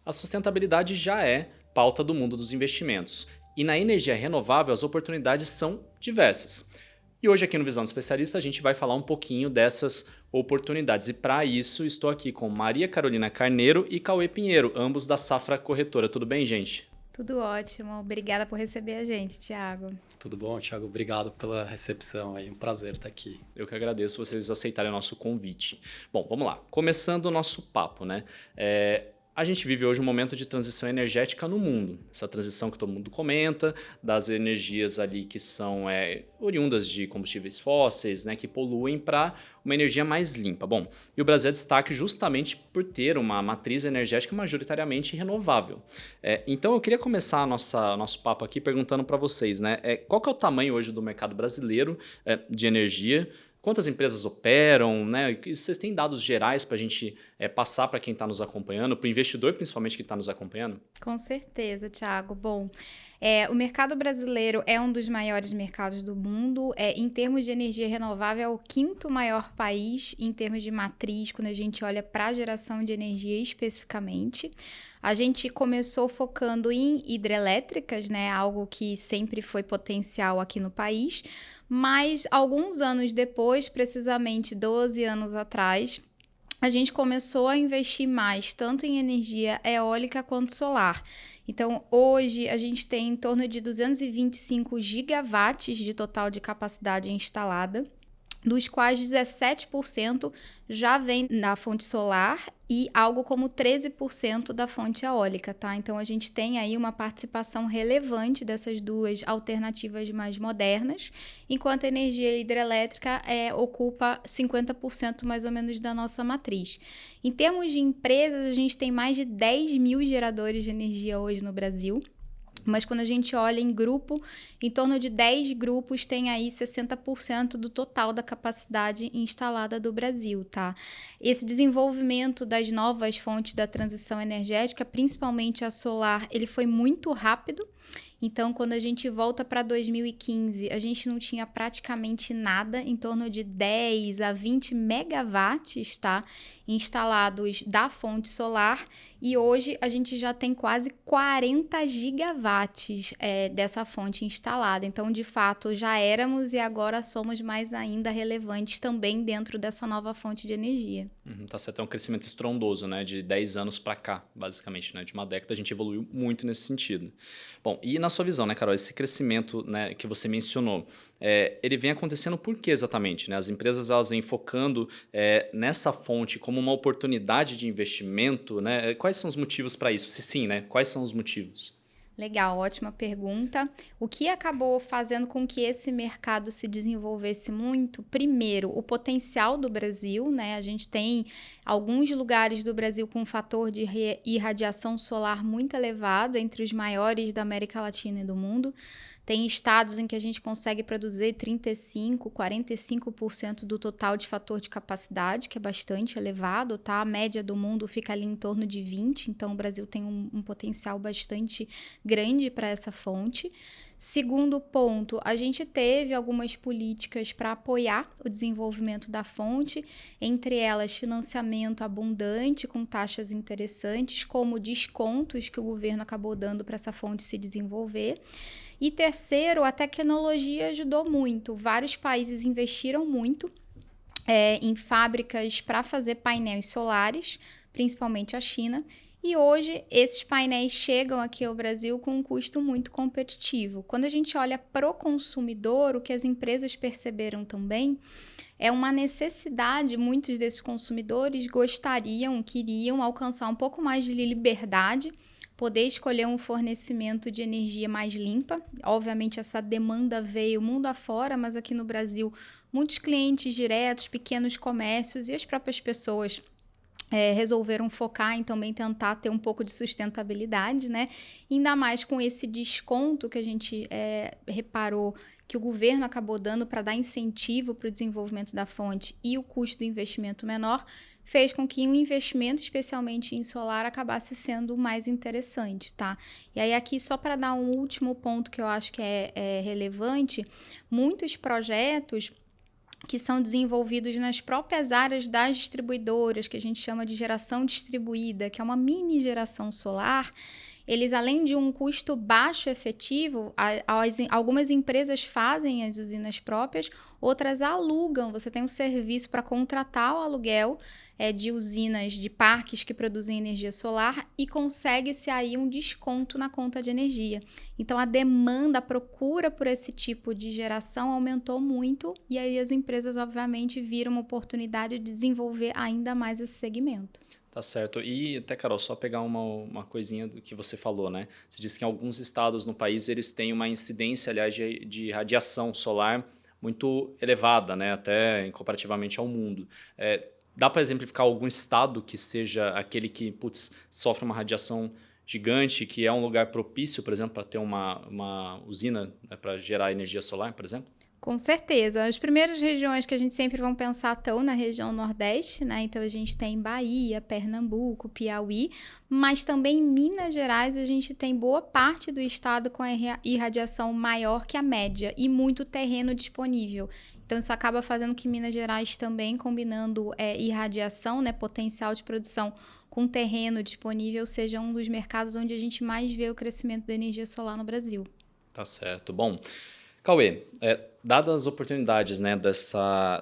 A sustentabilidade já é pauta do mundo dos investimentos. E na energia renovável as oportunidades são diversas. E hoje aqui no Visão do Especialista a gente vai falar um pouquinho dessas oportunidades. E para isso estou aqui com Maria Carolina Carneiro e Cauê Pinheiro, ambos da Safra Corretora. Tudo bem, gente? Tudo ótimo. Obrigada por receber a gente, Thiago. Tudo bom, Thiago? Obrigado pela recepção aí. Um prazer estar aqui. Eu que agradeço vocês aceitarem o nosso convite. Bom, vamos lá. Começando o nosso papo, né? A gente vive hoje um momento de transição energética no mundo. Essa transição que todo mundo comenta, das energias ali que são oriundas de combustíveis fósseis, né, que poluem, para uma energia mais limpa. Bom, e o Brasil é destaque justamente por ter uma matriz energética majoritariamente renovável. Então eu queria começar nosso papo aqui perguntando para vocês, né, qual que é o tamanho hoje do mercado brasileiro de energia? Quantas empresas operam, né? Vocês têm dados gerais para a gente passar para quem está nos acompanhando, para o investidor principalmente que está nos acompanhando? Com certeza, Thiago. Bom, o mercado brasileiro é um dos maiores mercados do mundo. Em termos de energia renovável, é o quinto maior país em termos de matriz, quando a gente olha para a geração de energia especificamente. A gente começou focando em hidrelétricas, né? Algo que sempre foi potencial aqui no país. Mas alguns anos depois, precisamente 12 anos atrás, a gente começou a investir mais tanto em energia eólica quanto solar. Então, hoje, a gente tem em torno de 225 gigawatts de total de capacidade instalada, dos quais 17% já vem da fonte solar e algo como 13% da fonte eólica, tá? Então, a gente tem aí uma participação relevante dessas duas alternativas mais modernas, enquanto a energia hidrelétrica ocupa 50% mais ou menos da nossa matriz. Em termos de empresas, a gente tem mais de 10 mil geradores de energia hoje no Brasil. Mas quando a gente olha em grupo, em torno de 10 grupos tem aí 60% do total da capacidade instalada do Brasil, tá? Esse desenvolvimento das novas fontes da transição energética, principalmente a solar, ele foi muito rápido. Então, quando a gente volta para 2015, a gente não tinha praticamente nada, em torno de 10 a 20 megawatts, tá, instalados da fonte solar, e hoje a gente já tem quase 40 gigawatts dessa fonte instalada. Então, de fato, já éramos e agora somos mais ainda relevantes também dentro dessa nova fonte de energia. Tá certo, é um crescimento estrondoso, né? De 10 anos para cá, basicamente, né? De uma década a gente evoluiu muito nesse sentido. Bom, e na sua visão, né, Carol, esse crescimento, né, que você mencionou, ele vem acontecendo por quê exatamente? Né? As empresas elas vêm focando nessa fonte como uma oportunidade de investimento, né? Quais são os motivos para isso? Se sim, né? Quais são os motivos? Legal, ótima pergunta. O que acabou fazendo com que esse mercado se desenvolvesse muito? Primeiro, o potencial do Brasil, né? A gente tem alguns lugares do Brasil com um fator de irradiação solar muito elevado, entre os maiores da América Latina e do mundo. Tem estados em que a gente consegue produzir 35%, 45% do total de fator de capacidade, que é bastante elevado, tá? A média do mundo fica ali em torno de 20%, então o Brasil tem um potencial bastante grande para essa fonte. Segundo ponto, a gente teve algumas políticas para apoiar o desenvolvimento da fonte, entre elas financiamento abundante com taxas interessantes, como descontos que o governo acabou dando para essa fonte se desenvolver. E terceiro, a tecnologia ajudou muito. Vários países investiram muito em fábricas para fazer painéis solares, principalmente a China. E hoje, esses painéis chegam aqui ao Brasil com um custo muito competitivo. Quando a gente olha para o consumidor, o que as empresas perceberam também é uma necessidade. Muitos desses consumidores queriam alcançar um pouco mais de liberdade, poder escolher um fornecimento de energia mais limpa. Obviamente, essa demanda veio mundo afora, mas aqui no Brasil, muitos clientes diretos, pequenos comércios e as próprias pessoas resolveram focar em também tentar ter um pouco de sustentabilidade, né? Ainda mais com esse desconto que a gente reparou que o governo acabou dando para dar incentivo para o desenvolvimento da fonte e o custo do investimento menor, fez com que um investimento, especialmente em solar, acabasse sendo mais interessante, tá? E aí aqui, só para dar um último ponto que eu acho que é relevante, muitos projetos que são desenvolvidos nas próprias áreas das distribuidoras, que a gente chama de geração distribuída, que é uma mini geração solar. Eles, além de um custo baixo efetivo, algumas empresas fazem as usinas próprias, outras alugam. Você tem um serviço para contratar o aluguel de usinas, de parques que produzem energia solar e consegue-se aí um desconto na conta de energia. Então, a demanda, a procura por esse tipo de geração aumentou muito e aí as empresas, obviamente, viram uma oportunidade de desenvolver ainda mais esse segmento. Tá certo. E até, Carol, só pegar uma coisinha do que você falou, né? Você disse que em alguns estados no país eles têm uma incidência, aliás, de radiação solar muito elevada, né? Até comparativamente ao mundo. Dá para exemplificar algum estado que seja aquele que, sofre uma radiação gigante, que é um lugar propício, por exemplo, para ter uma usina, né, para gerar energia solar, por exemplo? Com certeza. As primeiras regiões que a gente sempre vai pensar estão na região Nordeste, né? Então a gente tem Bahia, Pernambuco, Piauí, mas também em Minas Gerais a gente tem boa parte do estado com a irradiação maior que a média e muito terreno disponível. Então isso acaba fazendo que Minas Gerais também, combinando irradiação, né, potencial de produção com terreno disponível, seja um dos mercados onde a gente mais vê o crescimento da energia solar no Brasil. Tá certo. Bom, Cauê, dadas as oportunidades, né,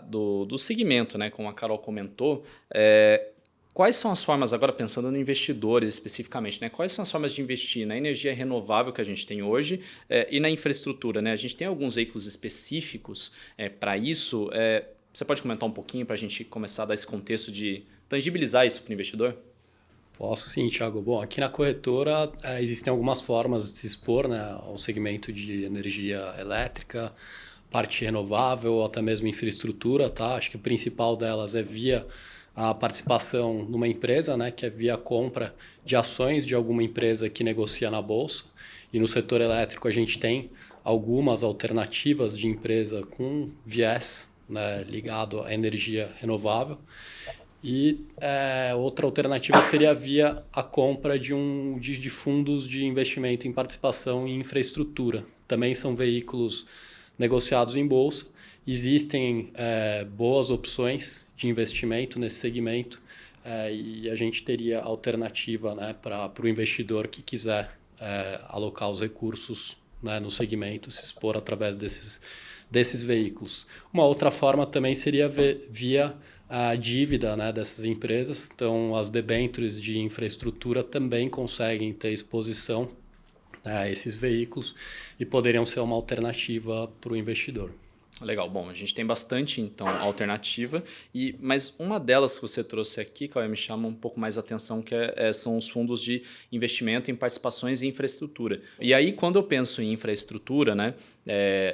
do segmento, né, como a Carol comentou, quais são as formas, agora pensando no investidor especificamente, né, quais são as formas de investir na energia renovável que a gente tem hoje e na infraestrutura? Né? A gente tem alguns veículos específicos para isso. Você pode comentar um pouquinho para a gente começar a dar esse contexto de tangibilizar isso para o investidor? Posso sim, Thiago. Bom, aqui na corretora existem algumas formas de se expor, né, ao segmento de energia elétrica, parte renovável ou até mesmo infraestrutura, tá? Acho que o principal delas é via a participação numa empresa, né, que é via compra de ações de alguma empresa que negocia na bolsa. E no setor elétrico a gente tem algumas alternativas de empresa com viés, né, ligado à energia renovável. E outra alternativa seria via a compra de fundos de investimento em participação em infraestrutura. Também são veículos negociados em bolsa. Existem boas opções de investimento nesse segmento e a gente teria alternativa, né, para o investidor que quiser alocar os recursos, né, no segmento, se expor através desses veículos. Uma outra forma também seria via a dívida, né, dessas empresas. Então, as debêntures de infraestrutura também conseguem ter exposição a esses veículos e poderiam ser uma alternativa para o investidor. Legal. Bom, a gente tem bastante, então, alternativa, mas uma delas que você trouxe aqui, que me chama um pouco mais a atenção, que são os fundos de investimento em participações em infraestrutura. E aí, quando eu penso em infraestrutura, né,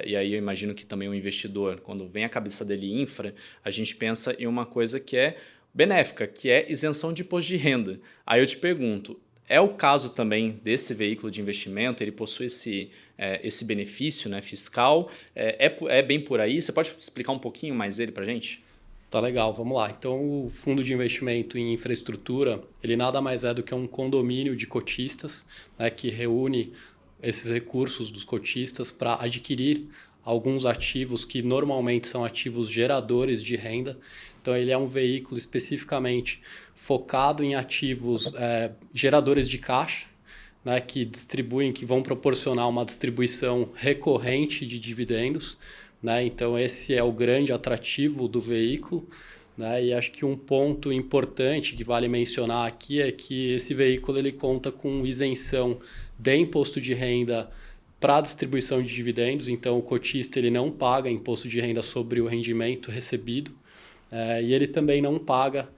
e aí eu imagino que também o investidor, quando vem a cabeça dele infra, a gente pensa em uma coisa que é benéfica, que é isenção de imposto de renda. Aí eu te pergunto, é o caso também desse veículo de investimento? Ele possui esse benefício, né, fiscal? É bem por aí? Você pode explicar um pouquinho mais ele para a gente? Tá legal, vamos lá. Então, o fundo de investimento em infraestrutura, ele nada mais é do que um condomínio de cotistas, né, que reúne esses recursos dos cotistas para adquirir alguns ativos que normalmente são ativos geradores de renda. Então, ele é um veículo especificamente focado em ativos geradores de caixa, né, que vão proporcionar uma distribuição recorrente de dividendos. Né? Então, esse é o grande atrativo do veículo. Né? E acho que um ponto importante que vale mencionar aqui é que esse veículo ele conta com isenção de imposto de renda para a distribuição de dividendos. Então, o cotista ele não paga imposto de renda sobre o rendimento recebido. E ele também não paga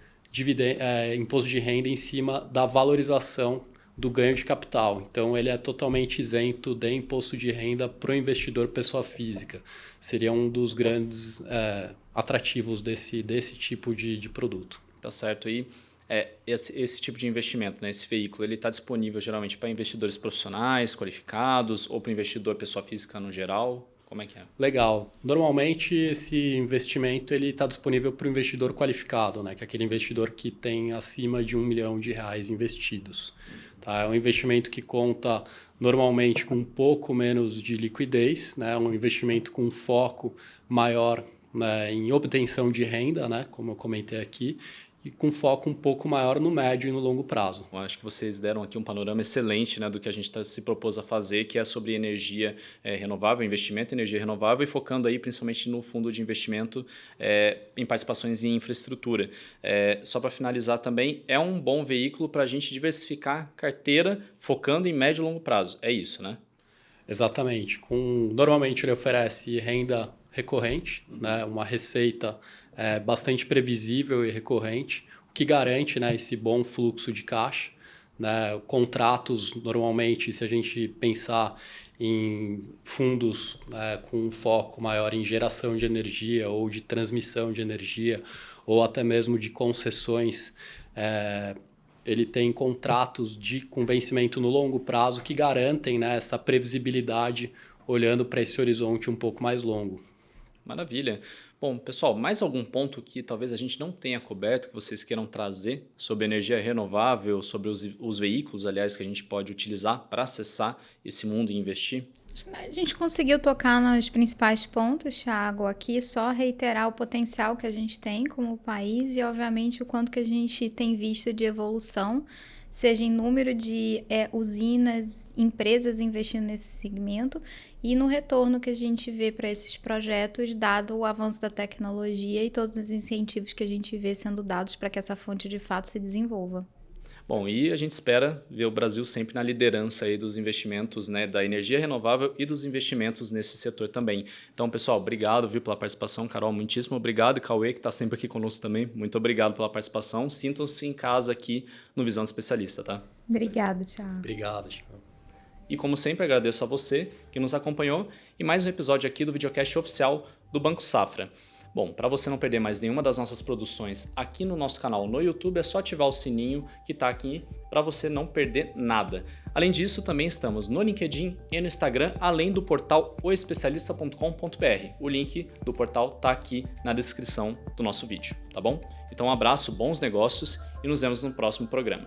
imposto de renda em cima da valorização do ganho de capital. Então, ele é totalmente isento de imposto de renda para o investidor pessoa física. Seria um dos grandes atrativos desse tipo de produto. Tá certo. E esse tipo de investimento, né, esse veículo, ele está disponível geralmente para investidores profissionais, qualificados, ou para o investidor pessoa física no geral? Como é que é? Legal. Normalmente, esse investimento está disponível para o investidor qualificado, né? Que é aquele investidor que tem acima de R$1 milhão investidos. Tá? É um investimento que conta normalmente com um pouco menos de liquidez, né? Um investimento com foco maior né, em obtenção de renda, né, como eu comentei aqui, e com foco um pouco maior no médio e no longo prazo. Eu acho que vocês deram aqui um panorama excelente, né, do que a gente se propôs a fazer, que é sobre energia renovável, investimento em energia renovável e focando aí principalmente no fundo de investimento em participações em infraestrutura. Só para finalizar também, é um bom veículo para a gente diversificar carteira focando em médio e longo prazo. É isso, né? Exatamente. Normalmente ele oferece renda recorrente, né, uma receita bastante previsível e recorrente, o que garante, né, esse bom fluxo de caixa. Né, contratos, normalmente, se a gente pensar em fundos com um foco maior em geração de energia ou de transmissão de energia, ou até mesmo de concessões, ele tem contratos com vencimento no longo prazo que garantem, né, essa previsibilidade olhando para esse horizonte um pouco mais longo. Maravilha. Bom, pessoal, mais algum ponto que talvez a gente não tenha coberto, que vocês queiram trazer sobre energia renovável, sobre os veículos, aliás, que a gente pode utilizar para acessar esse mundo e investir? A gente conseguiu tocar nos principais pontos, Thiago. Aqui só reiterar o potencial que a gente tem como país e, obviamente, o quanto que a gente tem visto de evolução, seja em número de usinas, empresas investindo nesse segmento e no retorno que a gente vê para esses projetos, dado o avanço da tecnologia e todos os incentivos que a gente vê sendo dados para que essa fonte de fato se desenvolva. Bom, e a gente espera ver o Brasil sempre na liderança aí dos investimentos, né, da energia renovável e dos investimentos nesse setor também. Então, pessoal, obrigado, viu, pela participação. Carol, muitíssimo obrigado. E Cauê, que está sempre aqui conosco também, muito obrigado pela participação. Sintam-se em casa aqui no Visão Especialista, tá? Obrigado, Thiago. Obrigado, Thiago. E como sempre, agradeço a você que nos acompanhou e mais um episódio aqui do videocast oficial do Banco Safra. Bom, para você não perder mais nenhuma das nossas produções aqui no nosso canal no YouTube, é só ativar o sininho que está aqui para você não perder nada. Além disso, também estamos no LinkedIn e no Instagram, além do portal oespecialista.com.br. O link do portal está aqui na descrição do nosso vídeo, tá bom? Então um abraço, bons negócios e nos vemos no próximo programa.